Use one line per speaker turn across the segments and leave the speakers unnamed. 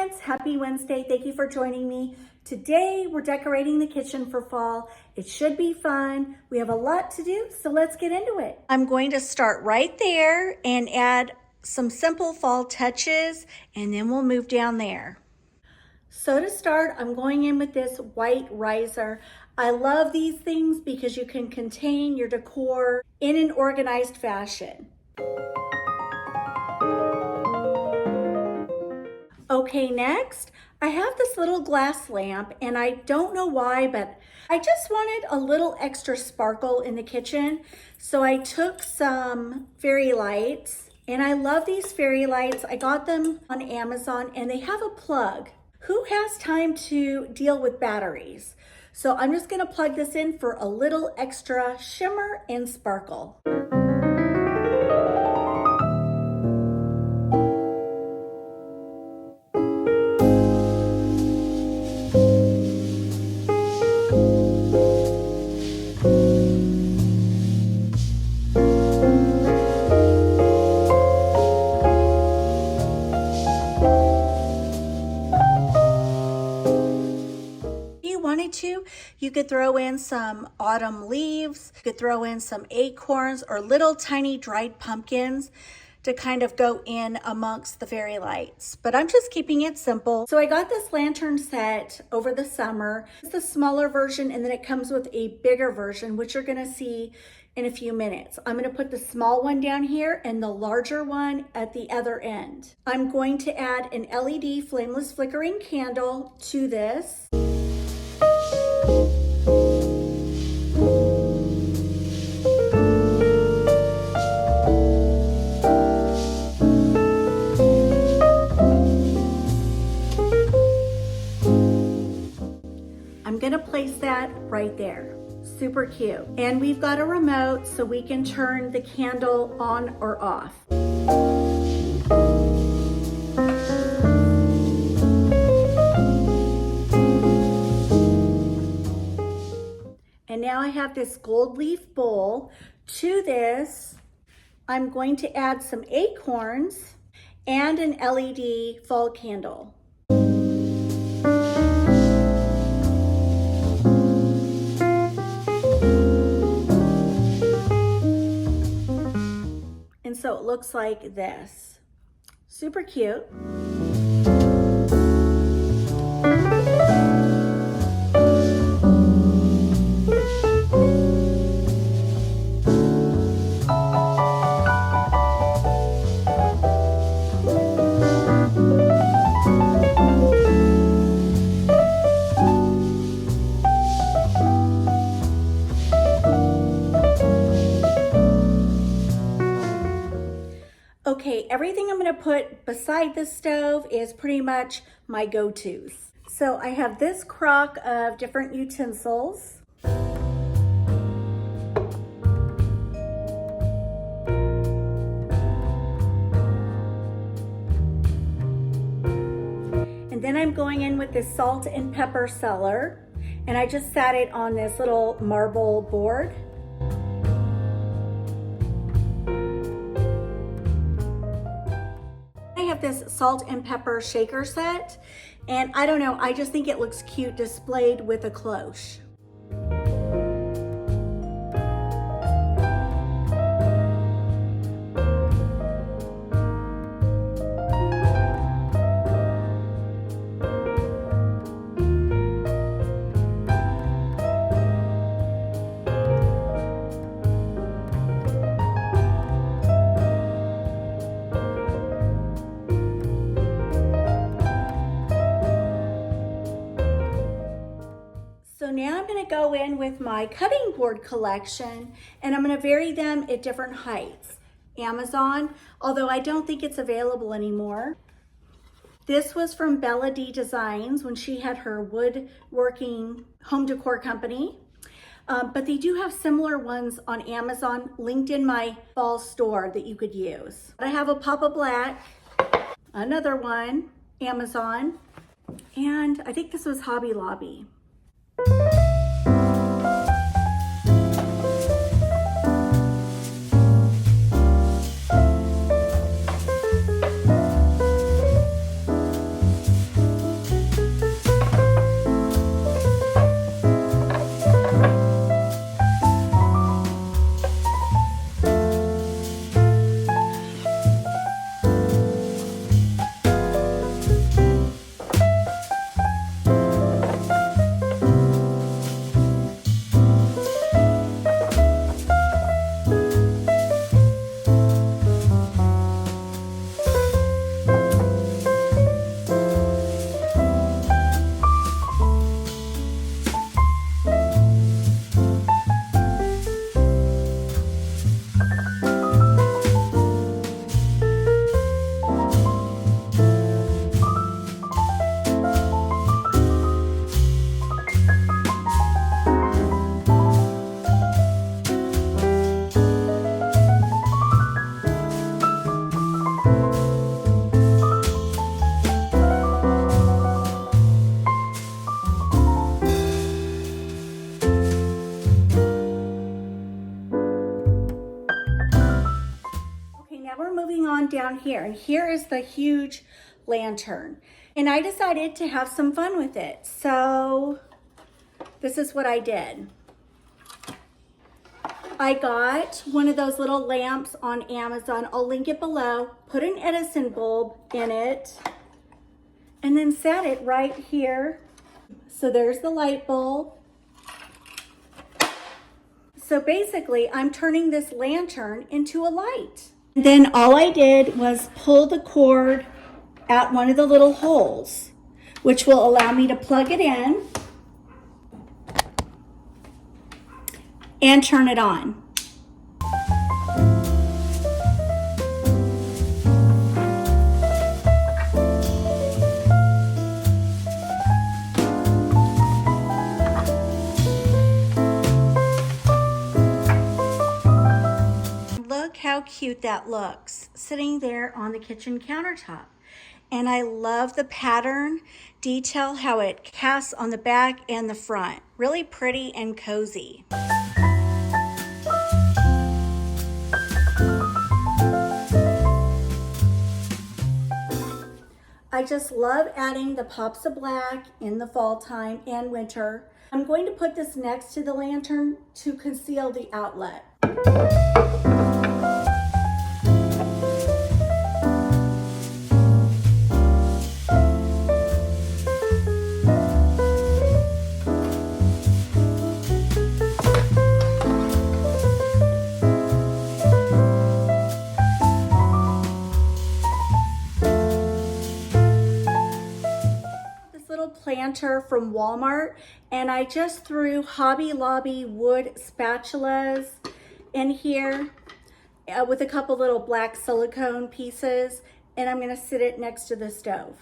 friends, happy Wednesday. Thank you for joining me. Today we're decorating the kitchen for fall. It should be fun. We have a lot to do, so let's get into it. I'm going to start right there and add some simple fall touches, and then we'll move down there. So to start, I'm going in with this white riser. I love these things because you can contain your decor in an organized fashion. Okay, next, I have this little glass lamp, and I don't know why, but I just wanted a little extra sparkle in the kitchen. So I took some fairy lights, and I love these fairy lights. I got them on Amazon, and they have a plug. Who has time to deal with batteries? So I'm just gonna plug this in for a little extra shimmer and sparkle. You could throw in some autumn leaves, you could throw in some acorns or little tiny dried pumpkins to kind of go in amongst the fairy lights. But I'm just keeping it simple. So I got this lantern set over the summer. It's the smaller version, and then it comes with a bigger version, which you're gonna see in a few minutes. I'm gonna put the small one down here and the larger one at the other end. I'm going to add an LED flameless flickering candle to this. I'm gonna place that right there. Super cute. And we've got a remote so we can turn the candle on or off. And now I have this gold leaf bowl. To this, I'm going to add some acorns and an LED fall candle. And so it looks like this. Super cute. Okay, everything I'm gonna put beside the stove is pretty much my go-tos. So I have this crock of different utensils. And then I'm going in with this salt and pepper cellar, and I just sat it on this little marble board. This salt and pepper shaker set, and I don't know, I just think it looks cute displayed with a cloche. So now I'm gonna go in with my cutting board collection, and I'm gonna vary them at different heights. Amazon, although I don't think it's available anymore. This was from Bella D Designs when she had her woodworking home decor company. But they do have similar ones on Amazon, linked in my fall store that you could use. I have a Papa Black, another one, Amazon, and I think this was Hobby Lobby. on down here, and here is the huge lantern. And I decided to have some fun with it. So this is what I did. I got one of those little lamps on Amazon. I'll link it below. Put an Edison bulb in it and then set it right here. So there's the light bulb. So basically, I'm turning this lantern into a light. Then all I did was pull the cord at one of the little holes, which will allow me to plug it in and turn it on. Look how cute that looks sitting there on the kitchen countertop. And I love the pattern detail, how it casts on the back and the front. Really pretty and cozy. I just love adding the pops of black in the fall time and winter. I'm going to put this next to the lantern to conceal the outlet. Planter from Walmart, and I just threw Hobby Lobby wood spatulas in here with a couple little black silicone pieces, and I'm going to sit it next to the stove.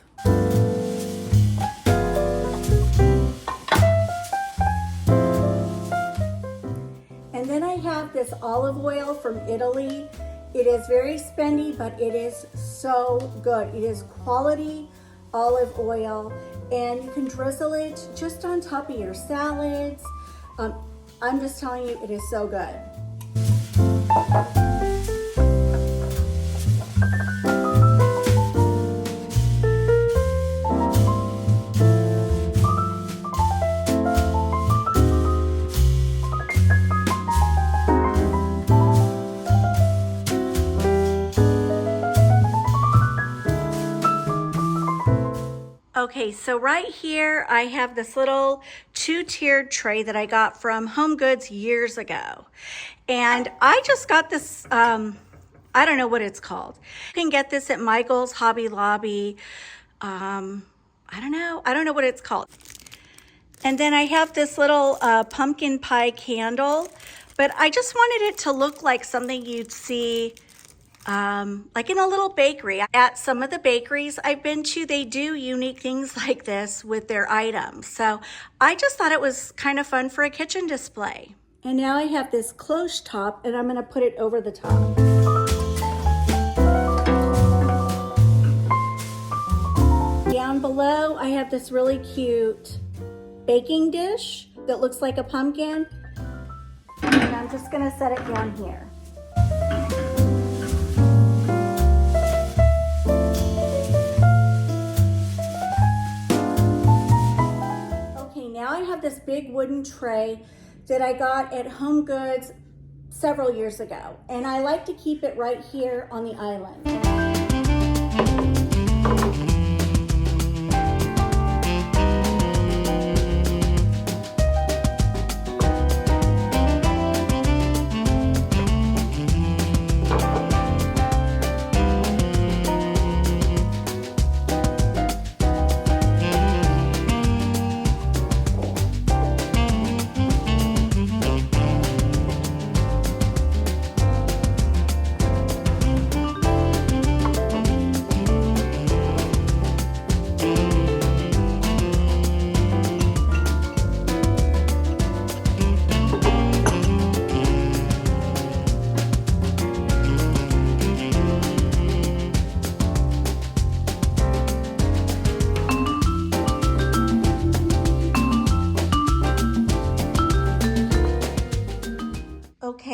And then I have this olive oil from Italy. It is very spendy, but it is so good. It is quality olive oil, and you can drizzle it just on top of your salads. I'm just telling you, it is so good. Okay, so right here I have this little two-tiered tray that I got from Homegoods years ago. And I just got this, I don't know what it's called. You can get this at Michael's, Hobby Lobby. I don't know what it's called. And then I have this little pumpkin pie candle, but I just wanted it to look like something you'd see like in a little bakery. At some of the bakeries I've been to, they do unique things like this with their items. So I just thought it was kind of fun for a kitchen display. And now I have this cloche top, and I'm going to put it over the top. Down below, I have this really cute baking dish that looks like a pumpkin. And I'm just going to set it down here. Now I have this big wooden tray that I got at Homegoods several years ago, and I like to keep it right here on the island.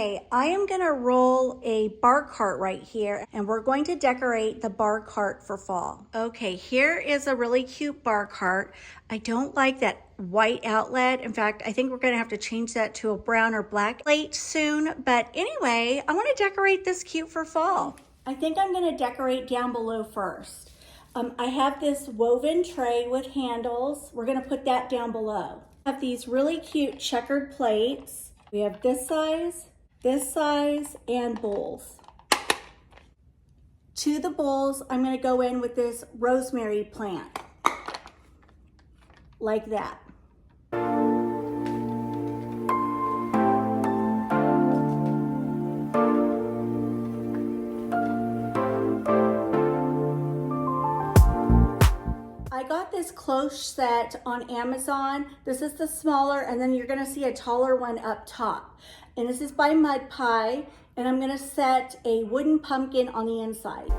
Okay, I am gonna roll a bar cart right here and we're going to decorate the bar cart for fall. Okay, here is a really cute bar cart. I don't like that white outlet. In fact, I think we're gonna have to change that to a brown or black plate soon. But anyway, I wanna decorate this cute for fall. I think I'm gonna decorate down below first. I have this woven tray with handles. We're gonna put that down below. I have these really cute checkered plates. We have this size, and bowls. To the bowls, I'm gonna go in with this rosemary plant, like that. I got this cloche set on Amazon. This is the smaller, and then you're gonna see a taller one up top. And this is by Mud Pie, and I'm gonna set a wooden pumpkin on the inside.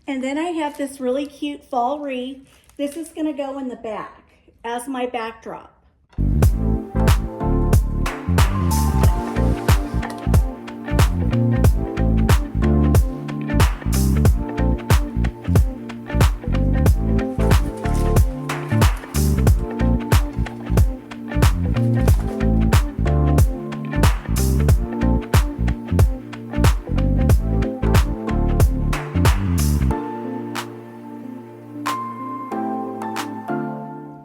And then I have this really cute fall wreath. This is gonna go in the back as my backdrop.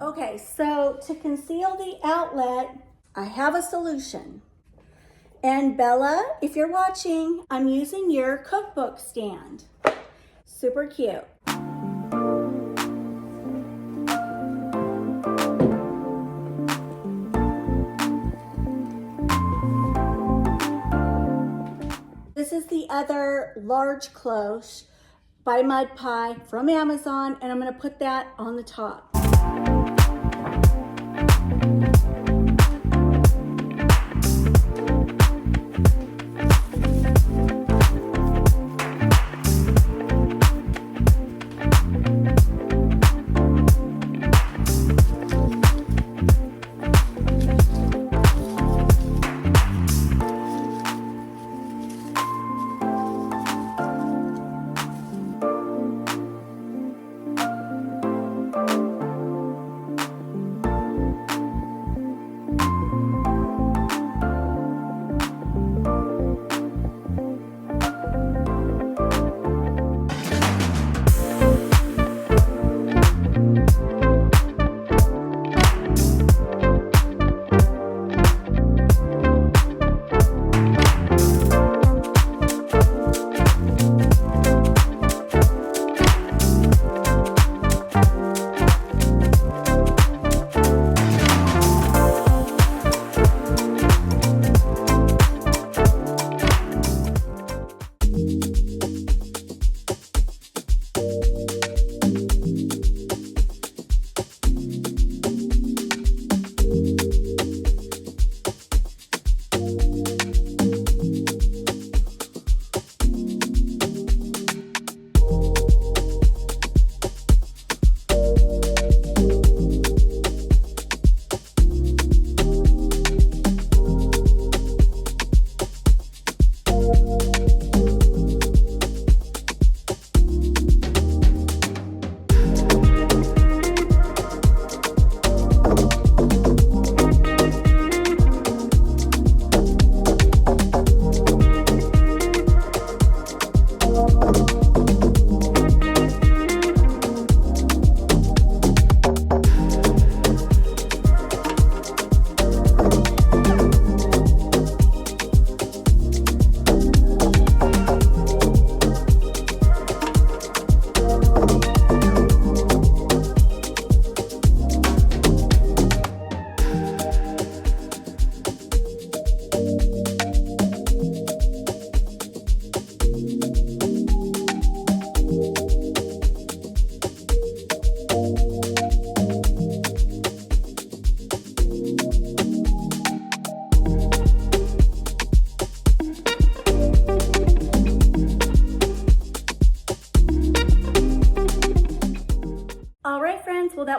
Okay, so to conceal the outlet, I have a solution. And Bella, if you're watching, I'm using your cookbook stand. Super cute. This is the other large cloche by Mud Pie from Amazon, and I'm gonna put that on the top.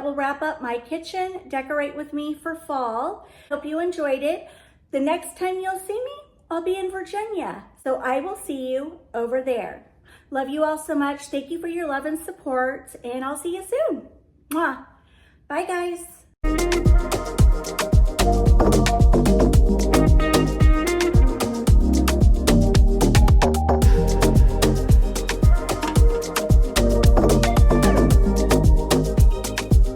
that will wrap up my kitchen decorate with me for fall. Hope you enjoyed it. The next time you'll see me, I'll be in Virginia. So I will see you over there. Love you all so much. Thank you for your love and support, and I'll see you soon. Mwah. Bye, guys.